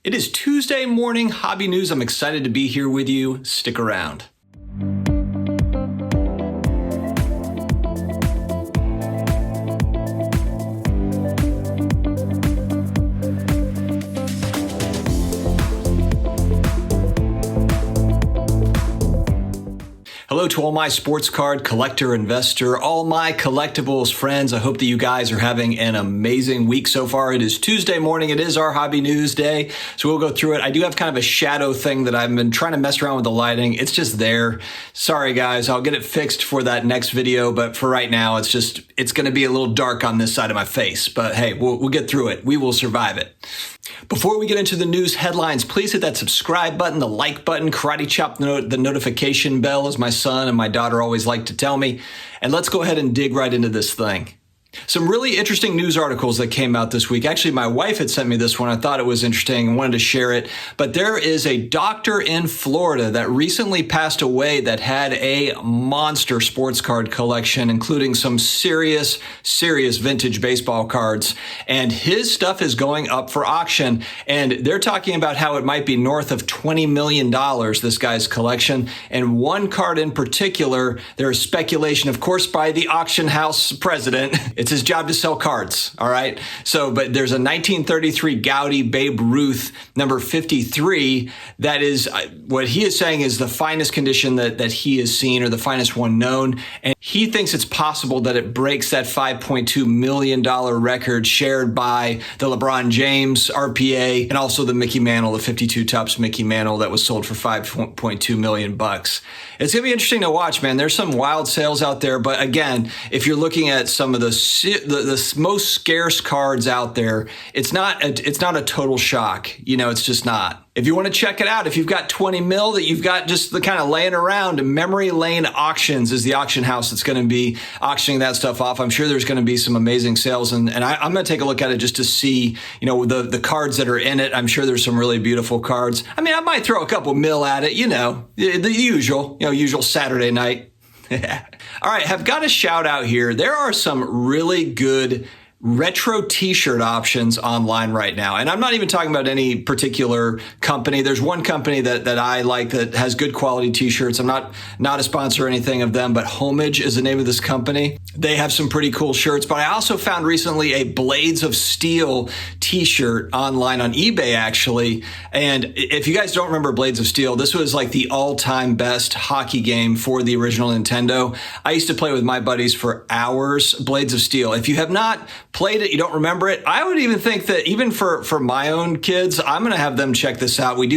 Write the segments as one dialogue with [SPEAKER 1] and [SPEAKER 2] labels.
[SPEAKER 1] It is Tuesday morning, hobby news. I'm excited to be here with you. Stick around. Hello to all my sports card collector, investor, all my collectibles friends. I hope that you guys are having an amazing week so far. It is Tuesday morning. It is our hobby news day. So we'll go through it. I do have kind of a shadow thing that I've been trying to mess around with the lighting. It's just there. Sorry guys, I'll get it fixed for that next video. But for right now, it's going to be a little dark on this side of my face. But hey, we'll get through it. We will survive it. Before we get into the news headlines, please hit that subscribe button, the like button, karate chop the notification bell, as my son and my daughter always like to tell me. And let's go ahead and dig right into this thing. Some really interesting news articles that came out this week. Actually, my wife had sent me this one. I thought it was interesting and wanted to share it. But there is a doctor in Florida that recently passed away that had a monster sports card collection, including some serious vintage baseball cards. And his stuff is going up for auction. And they're talking about how it might be north of $20 million, this guy's collection. And one card in particular, there is speculation, of course, by the auction house president. It's his job to sell cards, all right? So, but there's a 1933 Gaudy Babe Ruth number 53 that is what he is saying is the finest condition that he has seen, or the finest one known. And he thinks it's possible that it breaks that $5.2 million record shared by the LeBron James RPA and also the Mickey Mantle, the 52 Topps Mickey Mantle that was sold for $5.2 million. It's going to be interesting to watch, man. There's some wild sales out there. But again, if you're looking at some of the most scarce cards out there, it's not a total shock. You know, it's just not. If you want to check it out, if you've got 20 mil that you've got just the kind of laying around, Memory Lane Auctions is the auction house that's going to be auctioning that stuff off. I'm sure there's going to be some amazing sales, and I'm going to take a look at it just to see, you know, the cards that are in it. I'm sure there's some really beautiful cards. I mean, I might throw a couple mil at it, you know, the usual Saturday night. All right, have got a shout out here. There are some really good retro t-shirt options online right now. And I'm not even talking about any particular company. There's one company that I like that has good quality t-shirts. I'm not a sponsor or anything of them, but Homage is the name of this company. They have some pretty cool shirts, but I also found recently a Blades of Steel t-shirt online on eBay, actually. And if you guys don't remember Blades of Steel, this was like the all-time best hockey game for the original Nintendo. I used to play with my buddies for hours, Blades of Steel. If you have not played it, you don't remember it, I would even think that even for my own kids, I'm going to have them check this out. We've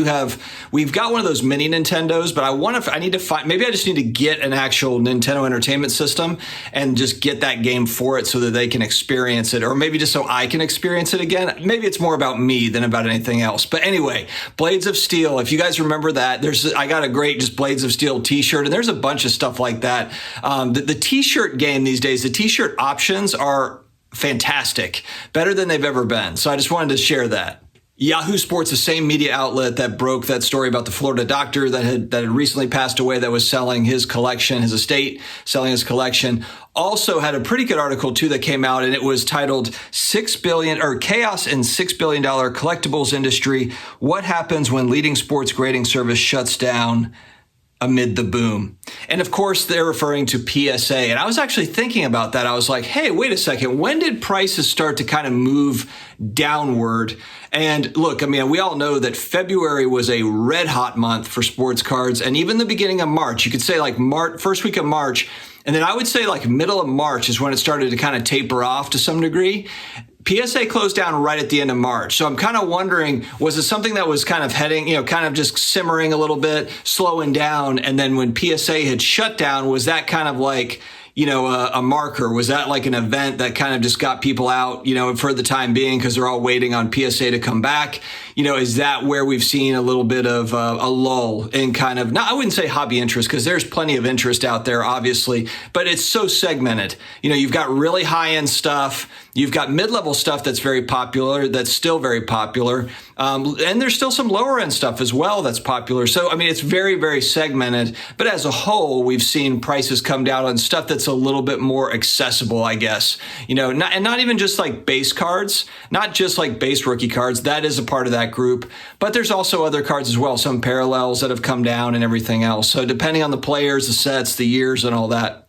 [SPEAKER 1] got one of those mini Nintendos, but I need to find, maybe I just need to get an actual Nintendo Entertainment System and just get that game for it so that they can experience it, or maybe just so I can experience it again. Maybe it's more about me than about anything else. But anyway, Blades of Steel, if you guys remember that, I got a great just Blades of Steel t-shirt, and there's a bunch of stuff like that. The t-shirt game these days, the t-shirt options are fantastic, better than they've ever been. So I just wanted to share that. Yahoo Sports, the same media outlet that broke that story about the Florida doctor that had recently passed away, that was selling his collection, his estate, selling his collection, also had a pretty good article too that came out, and it was titled Chaos in $6 billion Collectibles Industry. What happens when leading sports grading service shuts down amid the boom? And of course, they're referring to PSA. And I was actually thinking about that. I was like, hey, wait a second. When did prices start to kind of move downward? And look, I mean, we all know that February was a red hot month for sports cards. And even the beginning of March, you could say like first week of March. And then I would say like middle of March is when it started to kind of taper off to some degree. PSA closed down right at the end of March. So I'm kind of wondering, was it something that was kind of heading, kind of just simmering a little bit, slowing down? And then when PSA had shut down, was that kind of like, a marker? Was that like an event that kind of just got people out, for the time being, because they're all waiting on PSA to come back? Is that where we've seen a little bit of a lull in kind of, I wouldn't say hobby interest, because there's plenty of interest out there, obviously, but it's so segmented. You've got really high end stuff. You've got mid-level stuff that's very popular, that's still very popular. And there's still some lower end stuff as well that's popular. So, I mean, it's very, very segmented. But as a whole, we've seen prices come down on stuff that's a little bit more accessible, I guess. Not even just like base cards, not just like base rookie cards. That is a part of that that group. But there's also other cards as well, some parallels that have come down and everything else. So depending on the players, the sets, the years, and all that.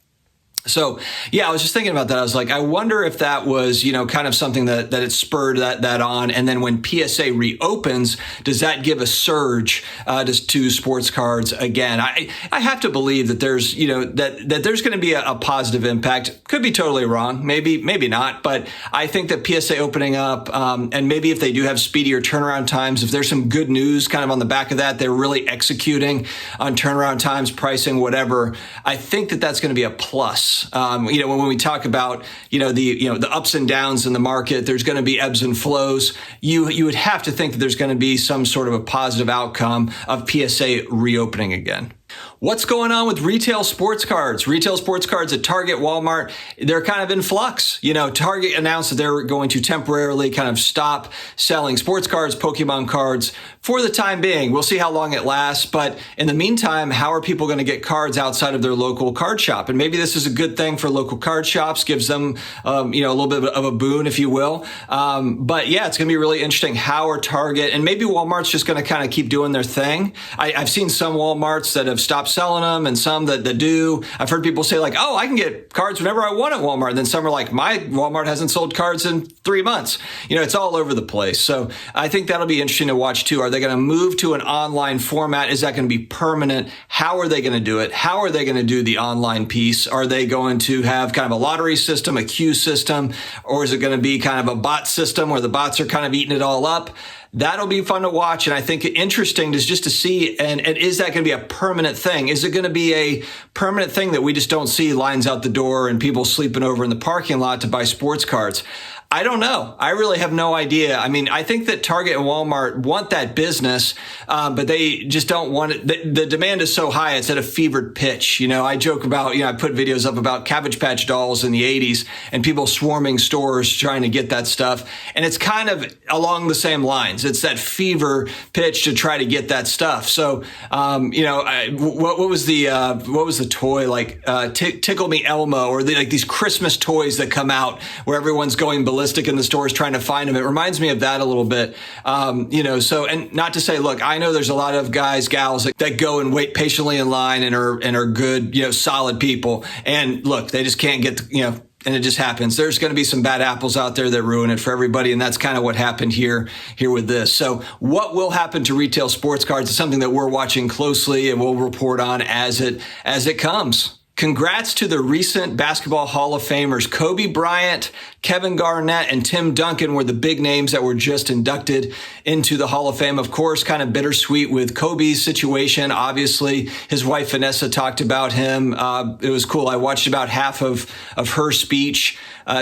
[SPEAKER 1] So, yeah, I was just thinking about that. I was like, I wonder if that was, kind of something that it spurred that on. And then when PSA reopens, does that give a surge to sports cards again? I have to believe that there's, that there's going to be a positive impact. Could be totally wrong. Maybe not. But I think that PSA opening up, and maybe if they do have speedier turnaround times, if there's some good news kind of on the back of that, they're really executing on turnaround times, pricing, whatever. I think that that's going to be a plus. When we talk about, the ups and downs in the market, there's going to be ebbs and flows. You would have to think that there's going to be some sort of a positive outcome of PSA reopening again. What's going on with retail sports cards? Retail sports cards at Target, Walmart, they're kind of in flux. Target announced that they're going to temporarily kind of stop selling sports cards, Pokemon cards for the time being. We'll see how long it lasts. But in the meantime, how are people going to get cards outside of their local card shop? And maybe this is a good thing for local card shops, gives them, a little bit of a boon, if you will. But yeah, it's going to be really interesting. How are Target and maybe Walmart's just going to kind of keep doing their thing. I've seen some Walmarts that have stopped selling them and some that do. I've heard people say like, oh, I can get cards whenever I want at Walmart. And then some are like, my Walmart hasn't sold cards in 3 months. It's all over the place. So I think that'll be interesting to watch too. Are they going to move to an online format? Is that going to be permanent? How are they going to do it? How are they going to do the online piece? Are they going to have kind of a lottery system, a queue system, or is it going to be kind of a bot system where the bots are kind of eating it all up? That'll be fun to watch. And I think interesting is just to see, and is that going to be a permanent thing? Is it going to be a permanent thing that we just don't see lines out the door and people sleeping over in the parking lot to buy sports cards? I don't know. I really have no idea. I mean, I think that Target and Walmart want that business, but they just don't want it. The demand is so high, it's at a fevered pitch. I joke about, I put videos up about Cabbage Patch dolls in the 80s and people swarming stores trying to get that stuff. And it's kind of along the same lines. It's that fever pitch to try to get that stuff. So, what was the toy like, Tickle Me Elmo, or these Christmas toys that come out where everyone's going ballistic in the stores trying to find them. It reminds me of that a little bit. So, and not to say, look, I know there's a lot of guys, gals that go and wait patiently in line and are good, solid people. And look, they just can't get, and it just happens. There's going to be some bad apples out there that ruin it for everybody. And that's kind of what happened here with this. So what will happen to retail sports cards is something that we're watching closely and we'll report on as it comes. Congrats to the recent Basketball Hall of Famers. Kobe Bryant, Kevin Garnett, and Tim Duncan were the big names that were just inducted into the Hall of Fame. Of course, kind of bittersweet with Kobe's situation. Obviously, his wife Vanessa talked about him. It was cool. I watched about half of her speech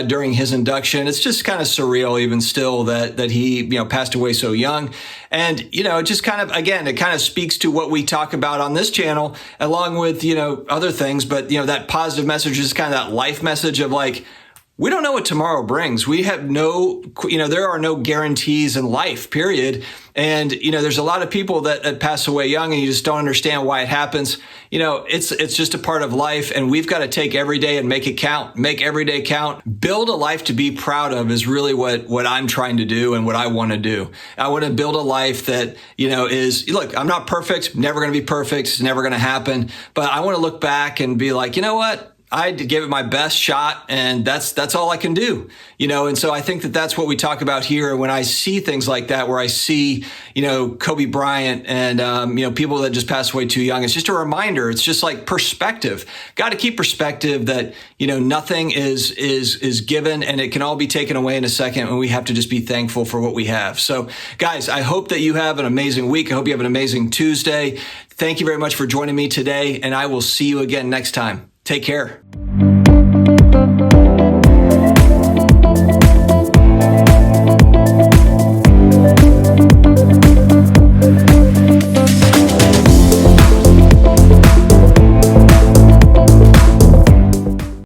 [SPEAKER 1] during his induction. It's just kind of surreal even still that he, passed away so young. And, it just kind of, again, it kind of speaks to what we talk about on this channel, along with, other things. But, that positive message is kind of that life message of like, we don't know what tomorrow brings. We have there are no guarantees in life, period. And, there's a lot of people that pass away young and you just don't understand why it happens. It's just a part of life, and we've got to take every day and make it count, make every day count. Build a life to be proud of is really what I'm trying to do and what I want to do. I want to build a life that, look, I'm not perfect, never going to be perfect. It's never going to happen. But I want to look back and be like, you know what? I had to give it my best shot, and that's all I can do, and so I think that's what we talk about here. When I see things like that, where I see, Kobe Bryant and, people that just passed away too young, it's just a reminder. It's just like perspective. Got to keep perspective that, nothing is given and it can all be taken away in a second, and we have to just be thankful for what we have. So guys, I hope that you have an amazing week. I hope you have an amazing Tuesday. Thank you very much for joining me today, and I will see you again next time. Take care.